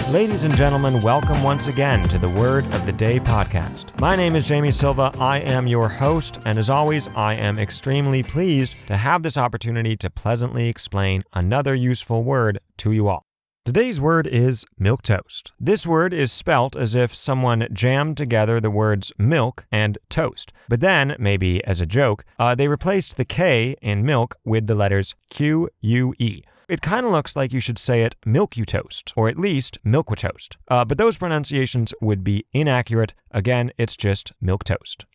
Ladies and gentlemen, welcome once again to the Word of the Day podcast. My name is Jamie Silva. I am your host, and as always, I am extremely pleased to have this opportunity to pleasantly explain another useful word to you all. Today's word is milquetoast. This word is spelt as if someone jammed together the words milk and toast, but then, maybe as a joke, they replaced the K in milk with the letters Q-U-E. It kind of looks like you should say it Milquetoast, or at least Milquetoast. But those pronunciations would be inaccurate. Again, it's just milquetoast.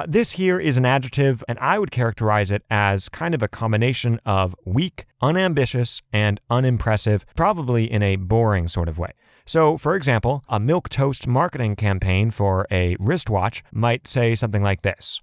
This here is an adjective, and I would characterize it as kind of a combination of weak, unambitious, and unimpressive, probably in a boring sort of way. So, for example, a milquetoast marketing campaign for a wristwatch might say something like this.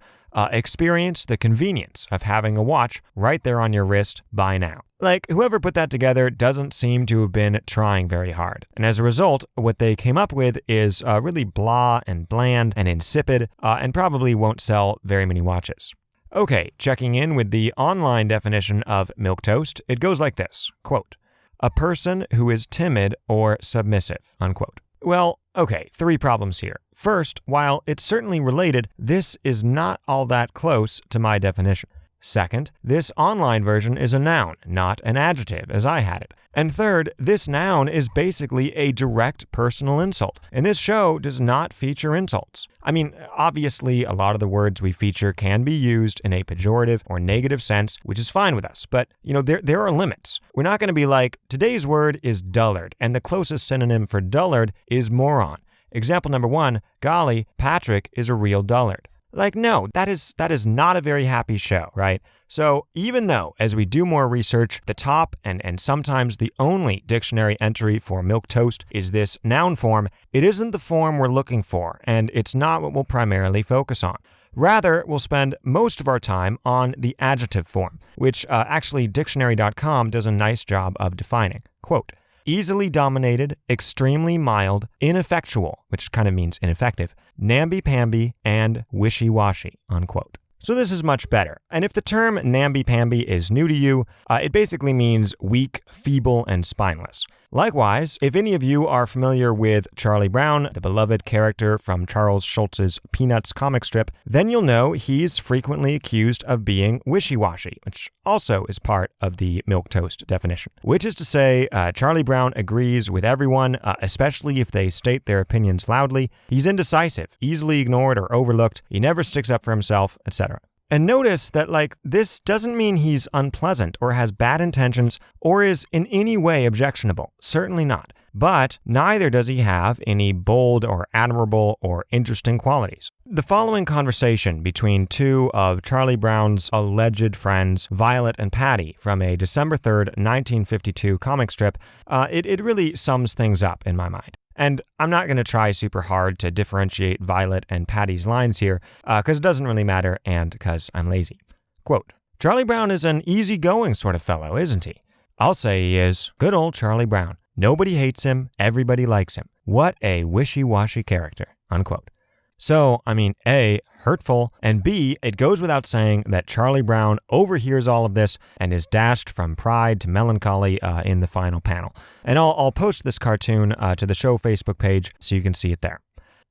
Experience the convenience of having a watch right there on your wrist by now. Like, whoever put that together doesn't seem to have been trying very hard. And as a result, what they came up with is really blah and bland and insipid, and probably won't sell very many watches. Okay, checking in with the online definition of milquetoast, it goes like this, quote, a person who is timid or submissive, unquote. Well, okay, 3 problems here. First, while it's certainly related, this is not all that close to my definition. Second, this online version is a noun, not an adjective, as I had it. And third, this noun is basically a direct personal insult, and this show does not feature insults. I mean, obviously, a lot of the words we feature can be used in a pejorative or negative sense, which is fine with us, but, there are limits. We're not going to be like, today's word is dullard, and the closest synonym for dullard is moron. Example number 1, golly, Patrick is a real dullard. Like, no, that is not a very happy show, right? So even though, as we do more research, the top and sometimes the only dictionary entry for milquetoast is this noun form, it isn't the form we're looking for, and it's not what we'll primarily focus on. Rather, we'll spend most of our time on the adjective form, which actually dictionary.com does a nice job of defining. Quote, easily dominated, extremely mild, ineffectual, which kind of means ineffective, namby-pamby, and wishy-washy, unquote. So this is much better. And if the term namby-pamby is new to you, it basically means weak, feeble, and spineless. Likewise, if any of you are familiar with Charlie Brown, the beloved character from Charles Schulz's Peanuts comic strip, then you'll know he's frequently accused of being wishy-washy, which also is part of the milquetoast definition. Which is to say, Charlie Brown agrees with everyone, especially if they state their opinions loudly. He's indecisive, easily ignored or overlooked, he never sticks up for himself, etc. And notice that, this doesn't mean he's unpleasant or has bad intentions or is in any way objectionable. Certainly not. But neither does he have any bold or admirable or interesting qualities. The following conversation between 2 of Charlie Brown's alleged friends, Violet and Patty, from a December 3rd, 1952 comic strip, it really sums things up in my mind. And I'm not going to try super hard to differentiate Violet and Patty's lines here, because it doesn't really matter and because I'm lazy. Quote, Charlie Brown is an easygoing sort of fellow, isn't he? I'll say he is. Good old Charlie Brown. Nobody hates him, everybody likes him. What a wishy-washy character, unquote. So, A, hurtful, and B, it goes without saying that Charlie Brown overhears all of this and is dashed from pride to melancholy in the final panel. And I'll post this cartoon to the show Facebook page so you can see it there.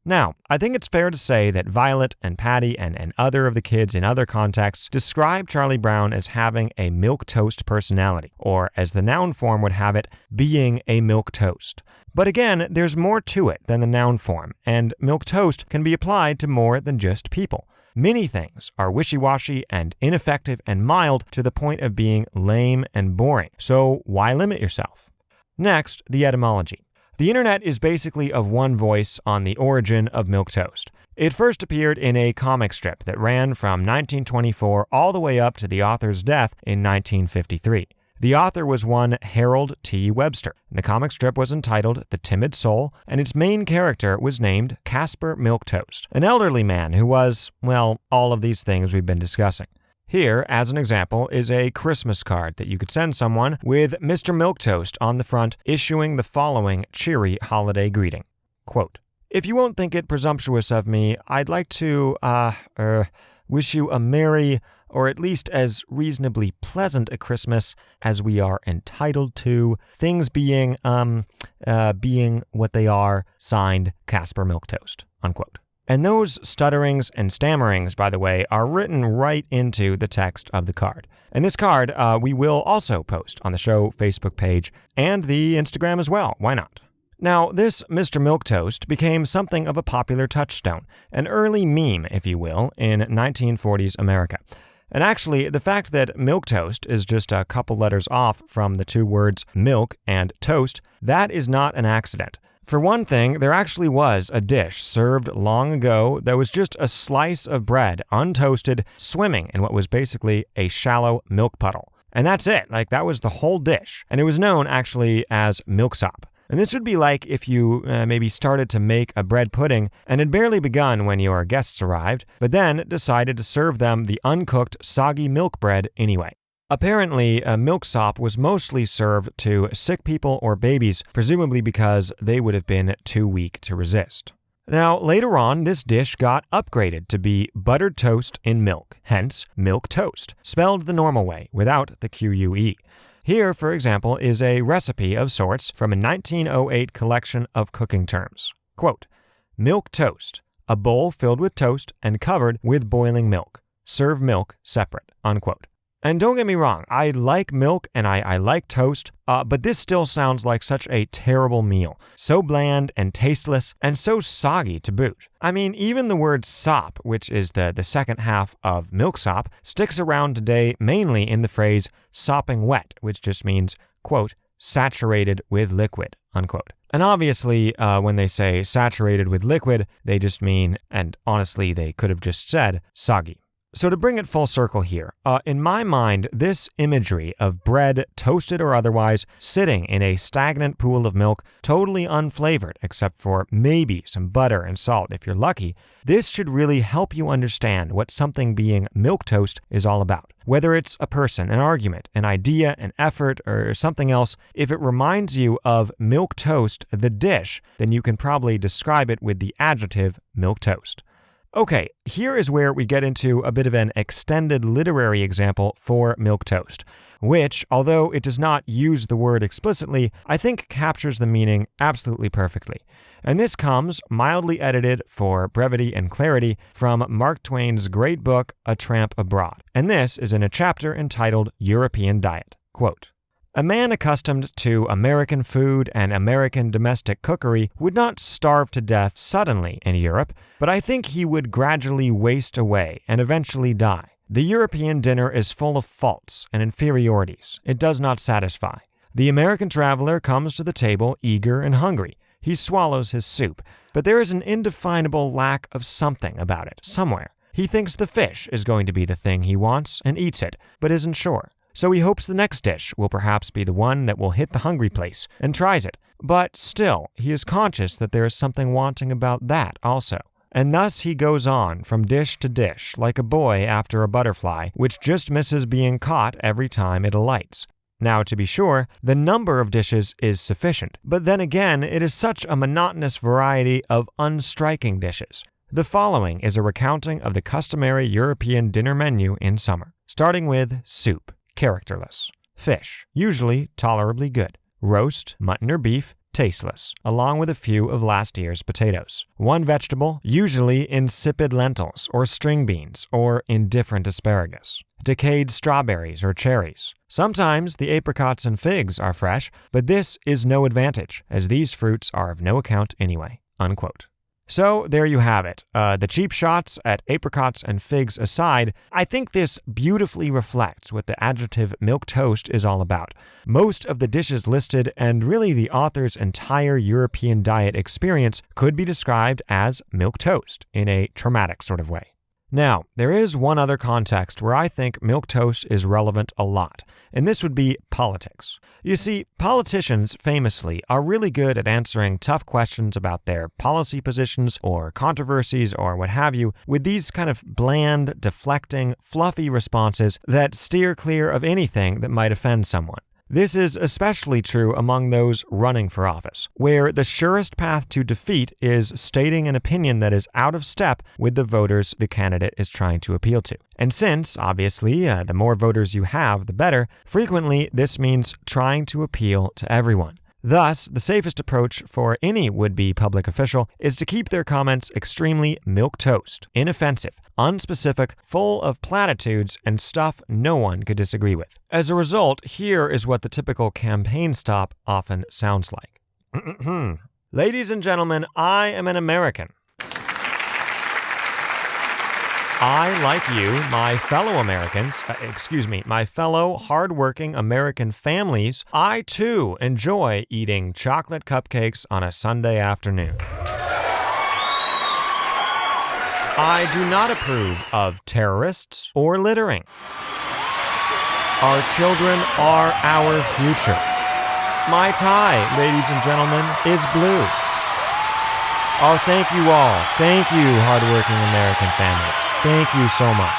Now, I think it's fair to say that Violet and Patty and other of the kids in other contexts describe Charlie Brown as having a milquetoast personality, or as the noun form would have it, being a milquetoast. But again, there's more to it than the noun form, and milquetoast can be applied to more than just people. Many things are wishy-washy and ineffective and mild to the point of being lame and boring, so why limit yourself? Next, the etymology. The internet is basically of one voice on the origin of milquetoast. It first appeared in a comic strip that ran from 1924 all the way up to the author's death in 1953. The author was one Harold T. Webster. The comic strip was entitled The Timid Soul, and its main character was named Casper Milquetoast, an elderly man who was, well, all of these things we've been discussing. Here, as an example, is a Christmas card that you could send someone with Mr. Milquetoast on the front issuing the following cheery holiday greeting. Quote, "If you won't think it presumptuous of me, I'd like to, wish you a merry, or at least as reasonably pleasant a Christmas as we are entitled to, things being, being what they are, signed Casper Milquetoast, unquote. And those stutterings and stammerings, by the way, are written right into the text of the card. And this card we will also post on the show Facebook page and the Instagram as well. Why not? Now, this Mr. Milquetoast became something of a popular touchstone, an early meme, if you will, in 1940s America. And actually, the fact that Milquetoast is just a couple letters off from the two words milk and toast, that is not an accident. For one thing, there actually was a dish served long ago that was just a slice of bread, untoasted, swimming in what was basically a shallow milk puddle. And that's it, that was the whole dish. And it was known actually as milksop. And this would be like if you maybe started to make a bread pudding and had barely begun when your guests arrived, but then decided to serve them the uncooked, soggy milk bread anyway. Apparently, milksop was mostly served to sick people or babies, presumably because they would have been too weak to resist. Now, later on, this dish got upgraded to be buttered toast in milk, hence Milquetoast, spelled the normal way, without the QUE. Here, for example, is a recipe of sorts from a 1908 collection of cooking terms. Quote, Milquetoast, a bowl filled with toast and covered with boiling milk. Serve milk separate, unquote. And don't get me wrong, I like milk and I like toast, but this still sounds like such a terrible meal. So bland and tasteless and so soggy to boot. I mean, even the word sop, which is the second half of milksop, sticks around today mainly in the phrase sopping wet, which just means, quote, saturated with liquid, unquote. And obviously, when they say saturated with liquid, they just mean, and honestly, they could have just said, soggy. So to bring it full circle here, in my mind, this imagery of bread, toasted or otherwise, sitting in a stagnant pool of milk, totally unflavored except for maybe some butter and salt if you're lucky, this should really help you understand what something being milquetoast is all about. Whether it's a person, an argument, an idea, an effort, or something else, if it reminds you of milquetoast, the dish, then you can probably describe it with the adjective milquetoast. Okay, here is where we get into a bit of an extended literary example for milquetoast, which, although it does not use the word explicitly, I think captures the meaning absolutely perfectly. And this comes, mildly edited for brevity and clarity, from Mark Twain's great book, A Tramp Abroad. And this is in a chapter entitled European Diet. Quote, a man accustomed to American food and American domestic cookery would not starve to death suddenly in Europe, but I think he would gradually waste away and eventually die. The European dinner is full of faults and inferiorities. It does not satisfy. The American traveler comes to the table eager and hungry. He swallows his soup, but there is an indefinable lack of something about it, somewhere. He thinks the fish is going to be the thing he wants and eats it, but isn't sure. So he hopes the next dish will perhaps be the one that will hit the hungry place, and tries it. But still, he is conscious that there is something wanting about that also. And thus he goes on from dish to dish, like a boy after a butterfly, which just misses being caught every time it alights. Now, to be sure, the number of dishes is sufficient, but then again, it is such a monotonous variety of unstriking dishes. The following is a recounting of the customary European dinner menu in summer, starting with soup. Characterless. Fish, usually tolerably good. Roast, mutton or beef, tasteless, along with a few of last year's potatoes. One vegetable, usually insipid lentils or string beans or indifferent asparagus. Decayed strawberries or cherries. Sometimes the apricots and figs are fresh, but this is no advantage, as these fruits are of no account anyway. Unquote. So there you have it. The cheap shots at apricots and figs aside, I think this beautifully reflects what the adjective milquetoast is all about. Most of the dishes listed and really the author's entire European diet experience could be described as milquetoast in a traumatic sort of way. Now, there is one other context where I think milquetoast is relevant a lot, and this would be politics. You see, politicians famously are really good at answering tough questions about their policy positions or controversies or what have you with these kind of bland, deflecting, fluffy responses that steer clear of anything that might offend someone. This is especially true among those running for office, where the surest path to defeat is stating an opinion that is out of step with the voters the candidate is trying to appeal to. And since, obviously, the more voters you have, the better, frequently this means trying to appeal to everyone. Thus, the safest approach for any would-be public official is to keep their comments extremely milquetoast, inoffensive, unspecific, full of platitudes, and stuff no one could disagree with. As a result, here is what the typical campaign stop often sounds like. Ladies and gentlemen, I am an American. I, like you, my fellow Americans, my fellow hardworking American families, I too enjoy eating chocolate cupcakes on a Sunday afternoon. I do not approve of terrorists or littering. Our children are our future. My tie, ladies and gentlemen, is blue. Oh, thank you all. Thank you, hardworking American families. Thank you so much.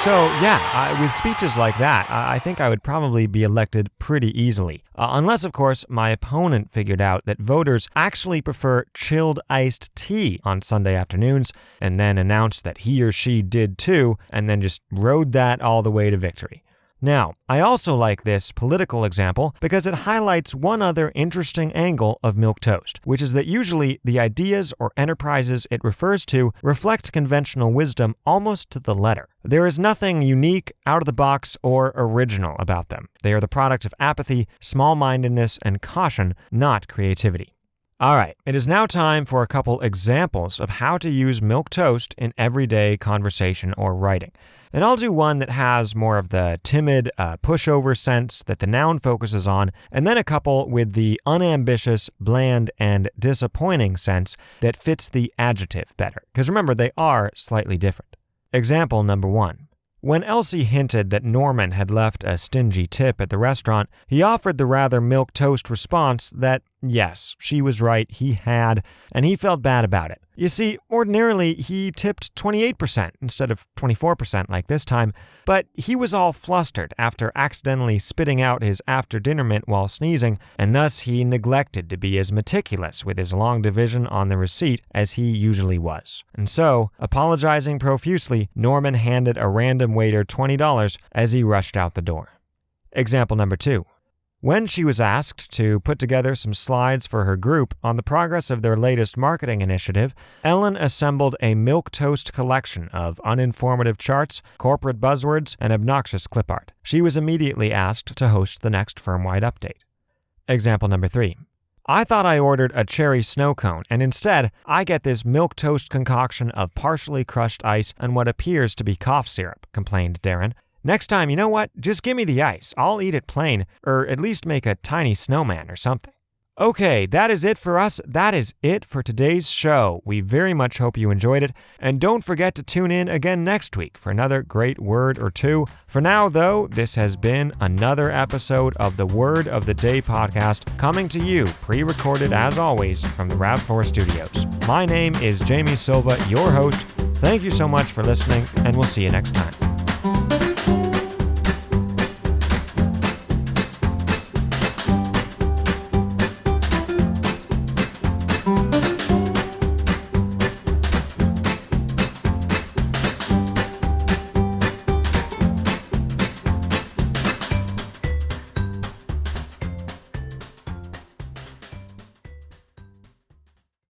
So, yeah, with speeches like that, I think I would probably be elected pretty easily. Unless, of course, my opponent figured out that voters actually prefer chilled iced tea on Sunday afternoons, and then announced that he or she did too, and then just rode that all the way to victory. Now, I also like this political example because it highlights one other interesting angle of Milquetoast, which is that usually the ideas or enterprises it refers to reflect conventional wisdom almost to the letter. There is nothing unique, out of the box, or original about them. They are the product of apathy, small-mindedness, and caution, not creativity. All right, it is now time for a couple examples of how to use Milquetoast in everyday conversation or writing. And I'll do one that has more of the timid, pushover sense that the noun focuses on, and then a couple with the unambitious, bland, and disappointing sense that fits the adjective better. Because remember, they are slightly different. Example number 1. When Elsie hinted that Norman had left a stingy tip at the restaurant, he offered the rather milquetoast response that, yes, she was right, he had, and he felt bad about it. You see, ordinarily, he tipped 28% instead of 24% like this time, but he was all flustered after accidentally spitting out his after-dinner mint while sneezing, and thus he neglected to be as meticulous with his long division on the receipt as he usually was. And so, apologizing profusely, Norman handed a random waiter $20 as he rushed out the door. Example number 2. When she was asked to put together some slides for her group on the progress of their latest marketing initiative, Ellen assembled a milquetoast collection of uninformative charts, corporate buzzwords, and obnoxious clip art. She was immediately asked to host the next firm-wide update. Example number 3. I thought I ordered a cherry snow cone, and instead, I get this milquetoast concoction of partially crushed ice and what appears to be cough syrup, complained Darren. Next time, you know what? Just give me the ice. I'll eat it plain, or at least make a tiny snowman or something. Okay, that is it for us. That is it for today's show. We very much hope you enjoyed it, and don't forget to tune in again next week for another great word or two. For now, though, this has been another episode of the Word of the Day podcast, coming to you pre-recorded as always from the RAV4 studios. My name is Jamie Silva, your host. Thank you so much for listening, and we'll see you next time.